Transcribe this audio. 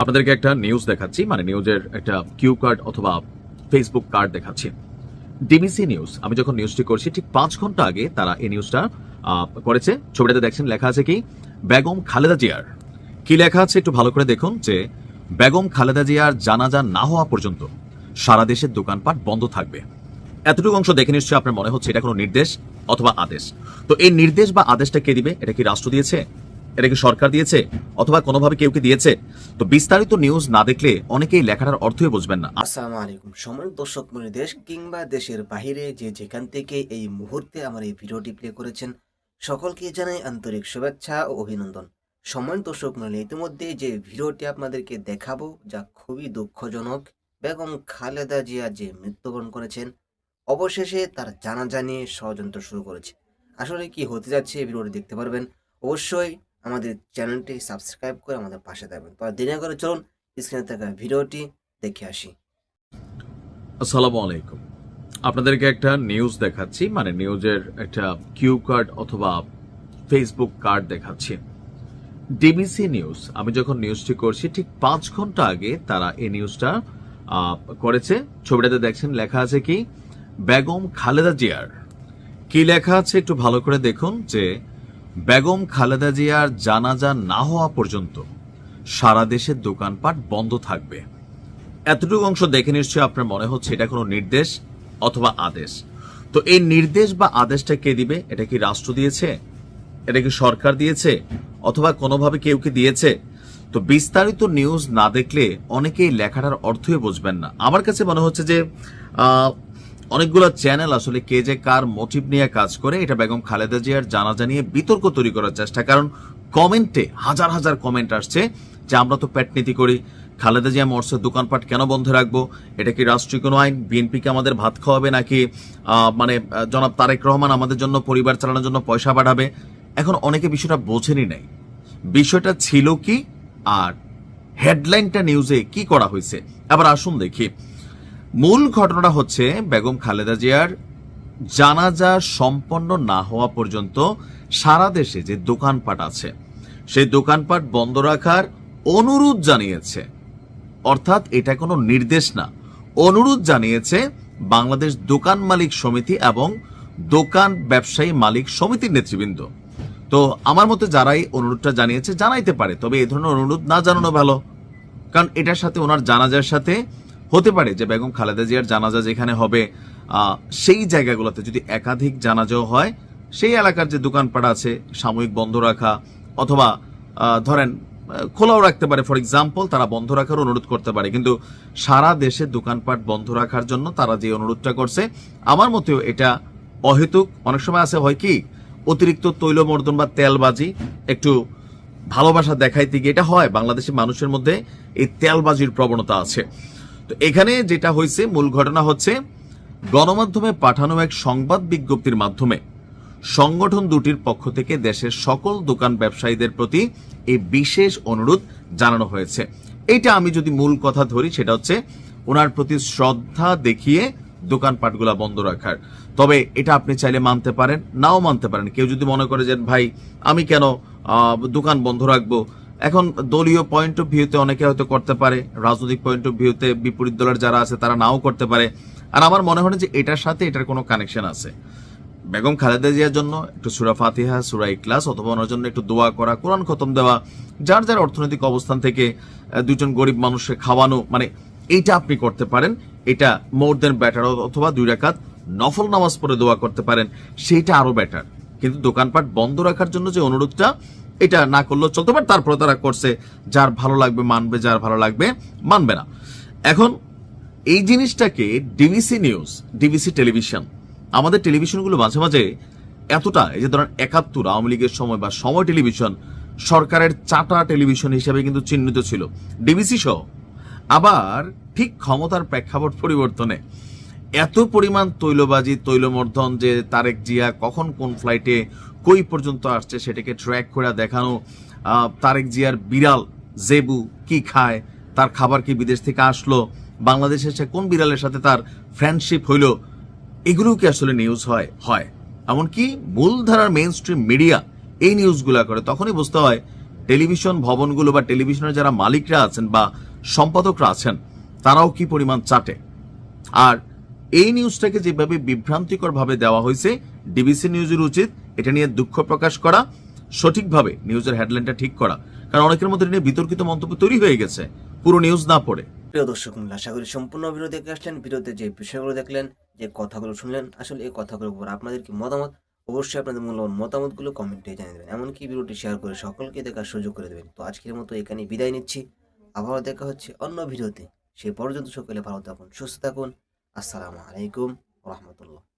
আপনাদেরকে একটা নিউজ দেখাচ্ছি, মানে নিউজের একটা কিউ কার্ড অথবা ফেসবুক কার্ড দেখাচ্ছি। ডিবিসি নিউজ, আমি যখন নিউজটি করছি ঠিক 5 ঘন্টা আগে তারা এই নিউজটা করেছে। ছবিটাতে দেখছেন লেখা আছে কি, বেগম খালেদা জিয়ার। কি লেখা আছে একটু ভালো করে দেখুন, যে বেগম খালেদা জিয়ার জানাজা না হওয়া পর্যন্ত সারা দেশের দোকানপাট বন্ধ থাকবে। এতটুকু অংশ দেখে নিশ্চয়ই আপনার মনে হচ্ছে এটা কোনো নির্দেশ অথবা আদেশ। তো এই নির্দেশ বা আদেশটা কে দিবে? এটা কি রাষ্ট্র দিয়েছে? এটা কি সরকার দিয়েছে? অথবা কোনোভাবে কেউ কি দিয়েছে? তো বিস্তারিত নিউজ না দেখলে অনেকেই লেখাটার অর্থই বুঝবেন না। আসসালামু আলাইকুম সম্মানিত দর্শক মণ্ডলী, দেশ কিংবা দেশের বাহিরে যে যেখান থেকে এই মুহূর্তে আমার এই ভিডিওটি প্লে করেছেন, সকলকে জানাই আন্তরিক শুভেচ্ছা ও অভিনন্দন। সম্মানিত দর্শক মণ্ডলী, ইতিমধ্যে যে ভিডিওটি আপনাদেরকে দেখাবো যা খুবই দুঃখজনক, বেগম খালেদা জিয়া যে মৃত্যুবরণ করেছেন, অবশেষে তার জানাজা নিয়ে ষড়যন্ত্র শুরু করেছে। আসলে কি হতে যাচ্ছে এই ভিডিওটি দেখতে পারবেন। অবশ্যই আমাদের চ্যানেলটি সাবস্ক্রাইব করে আমাদের পাশে থাকবেন। তো আর দেরি না করে চলুন স্ক্রিনে থাকা ভিডিওটি দেখে আসি। আসসালামু আলাইকুম। আপনাদেরকে একটা নিউজ দেখাচ্ছি, মানে নিউজের একটা কিউ কার্ড অথবা ফেসবুক কার্ড দেখাচ্ছি। ডিবিসি নিউজ, আমি যখন নিউজটি করছি ঠিক 5 ঘন্টা আগে তারা এই নিউজটা করেছে। ছবিটাতে দেখছেন লেখা আছে কি, বেগম খালেদা জিয়ার। কি লেখা আছে একটু ভালো করে দেখুন, যে বেগম খালেদা জিয়ার জানাজা না হওয়া পর্যন্ত সারা দেশের দোকানপাট বন্ধ থাকবে। এতটুকু অংশ দেখে নিশ্চয়ই আপনার মনে হচ্ছে এটা কোনো নির্দেশ অথবা আদেশ। তো এই নির্দেশ বা আদেশটা কে দিবে? এটা কি রাষ্ট্র দিয়েছে? এটা কি সরকার দিয়েছে? অথবা কোনোভাবে কেউ কি দিয়েছে? তো বিস্তারিত নিউজ না দেখলে অনেকেই লেখাটার অর্থই বুঝবেন না। আমার কাছে মনে হচ্ছে যে অনেকগুলো চ্যানেল আসলে কে যে কার মোটিভ নিয়ে কাজ করে, এটা বেগম খালেদা জিয়ার জানাজা নিয়ে বিতর্ক তৈরি করার চেষ্টা। কারণ কমেন্টে হাজার হাজার কমেন্ট আসছে যে আমরা তো পেটনীতি করি, খালেদা জিয়া মরছে, দোকানপাট কেন বন্ধ রাখবো? এটা কি রাষ্ট্রীয় কোনো আইন? বিএনপিকে আমাদের ভাত খাওয়াবে নাকি জনাব তারেক রহমান আমাদের জন্য পরিবার চালানোর জন্য পয়সা পাঠাবে? এখন অনেকে বিষয়টা বোঝেনি নাই, বিষয়টা ছিল কি আর হেডলাইনটা নিউজে কি করা হয়েছে। আবার আসুন দেখি, মূল ঘটনাটা হচ্ছে বেগম খালেদা জিয়ার জানাজা সম্পন্ন না হওয়া পর্যন্ত সারা দেশে যে দোকানপাট আছে সেই দোকানপাট বন্ধ রাখার অনুরোধ জানিয়েছে। অর্থাৎ এটা কোনো নির্দেশ না, অনুরোধ জানিয়েছে বাংলাদেশ দোকান মালিক সমিতি এবং দোকান ব্যবসায়ী মালিক সমিতির নেতৃবৃন্দ। তো আমার মতে যারাই অনুরোধটা জানিয়েছে জানাইতে পারে, তবে এই ধরনের অনুরোধ না জানানো ভালো। কারণ এটার সাথে ওনার জানাজার সাথে হতে পারে যে বেগম খালেদা জিয়ার জানাজা যেখানে হবে সেই জায়গাগুলোতে যদি একাধিক জানাজাও হয়, সেই এলাকার যে দোকানপাট আছে সাময়িক বন্ধ রাখা, অথবা ধরেন খোলাও রাখতে পারে। ফর এক্সাম্পল, তারা বন্ধ রাখার অনুরোধ করতে পারে, কিন্তু সারা দেশে দোকানপাট বন্ধ রাখার জন্য তারা যে অনুরোধটা করছে, আমার মতেও এটা অহেতুক। অনেক সময় আছে হয় কি, অতিরিক্ত তৈলমর্দন বা তেলবাজি, একটু ভালোবাসা দেখাইতে গিয়ে এটা হয়। বাংলাদেশের মানুষের মধ্যে এই তেলবাজির প্রবণতা আছে। তো এখানে যেটা হয়েছে, মূল ঘটনা হচ্ছে গণমাধ্যমে পাঠানো এক সংবাদ বিজ্ঞপ্তির মাধ্যমে সংগঠন দুটির পক্ষ থেকে দেশের সকল দোকান ব্যবসায়ীদের প্রতি এই বিশেষ অনুরোধ জানানো হয়েছে। এইটা আমি যদি মূল কথা ধরি, সেটা হচ্ছে ওনার প্রতি শ্রদ্ধা দেখিয়ে দোকানপাটগুলা বন্ধ রাখার। তবে এটা আপনি চাইলে মানতে পারেন, নাও মানতে পারেন। কেউ যদি মনে করে যে ভাই আমি কেন দোকান বন্ধ রাখবো, এখন দলীয় পয়েন্ট অফ ভিউতে অনেকে হয়তো করতে পারে, রাজনৈতিক পয়েন্ট অফ ভিউতে বিপরীত দলের যারা আছে তারা নাও করতে পারে। আর আমার মনে হয় যে এটার সাথে এটার কোনো কানেকশন আছে। বেগম খালেদা জিয়ার জন্য একটু সূরা ফাতিহা, সূরা ইখলাস, অথবা ওনার জন্য একটু দোয়া করা, কোরআন খতম দেওয়া, যার যার অর্থনৈতিক অবস্থান থেকে দুজন গরিব মানুষকে খাওয়ানো, মানে এইটা আপনি করতে পারেন। এটা মোর দেন বেটার। অথবা 2 রাকাত নফল নামাজ পড়ে দোয়া করতে পারেন, সেইটা আরো বেটার। কিন্তু দোকানপাট বন্ধ রাখার জন্য যে অনুরোধটা, এটা না করলেও চলতে পারে। তারপরে তারা করছে, যার ভালো লাগবে মানবে, যার ভালো লাগবে মানবে না। এখন এই জিনিসটাকে ডিবিসি নিউজ, ডিবিসি টেলিভিশন, আমাদের টেলিভিশনগুলো মাঝে মাঝে এতটা, এই যে ধরেন 71 আওয়ামী লীগের সময় বা সময় টেলিভিশন সরকারের চাটা টেলিভিশন হিসেবে কিন্তু চিহ্নিত ছিল, ডিবিসি সহ। আবার ঠিক ক্ষমতার প্রেক্ষাপট পরিবর্তনে এত পরিমাণ তৈলবাজি, তৈলমর্ধন, যে তারেক জিয়া কখন কোন ফ্লাইটে কই পর্যন্ত আসছে সেটাকে ট্র্যাক করে দেখানো, তারেক জিয়ার বিড়াল জেবু কি খায়, তার খাবার কি বিদেশ থেকে আসলো, বাংলাদেশে এসে কোন বিড়ালের সাথে তার ফ্রেন্ডশিপ হইল, এগুলো কি আসলে নিউজ হয়? এমনকি মূলধারার মেইন স্ট্রিম মিডিয়া এই নিউজগুলা করে, তখনই বুঝতে হয় টেলিভিশন ভবনগুলো বা টেলিভিশনের যারা মালিকরা আছেন বা সম্পাদকরা আছেন তারাও কি পরিমাণ চাটে। আর এই নিউজটাকে যেভাবে বিভ্রান্তিকর ভাবে দেওয়া হয়েছে, ডিবিসি নিউজের উচিত এটা নিয়ে দুঃখ প্রকাশ করা, সঠিকভাবে নিউজের হেডলাইনটা ঠিক করা, কারণ অনেকের মধ্যে নিয়ে বিতর্কিত মন্তব্য তৈরি হয়ে গেছে পুরো নিউজ না পড়ে। প্রিয় দর্শক মূল্য, আশা করি সম্পূর্ণ ভিডিও দেখে আসলেন। ভিডিওতে যে বিষয়গুলো দেখলেন, যে কথাগুলো শুনলেন, আসলে এই কথাগুলোর উপর আপনাদের কি মতামত, অবশ্যই আপনাদের মূল্যবান মতামতগুলো কমেন্টে জানিয়ে দেবেন। এমনকি ভিডিওটি শেয়ার করে সকলকে দেখার সুযোগ করে দেবেন। তো আজকের মতো এখানে বিদায় নিচ্ছি, আবারও দেখা হচ্ছে অন্য ভিডিওতে। সেই পর্যন্ত সকলে ভালো থাকুন, সুস্থ থাকুন। আসসালামু আলাইকুম রহমতুল্লাহ।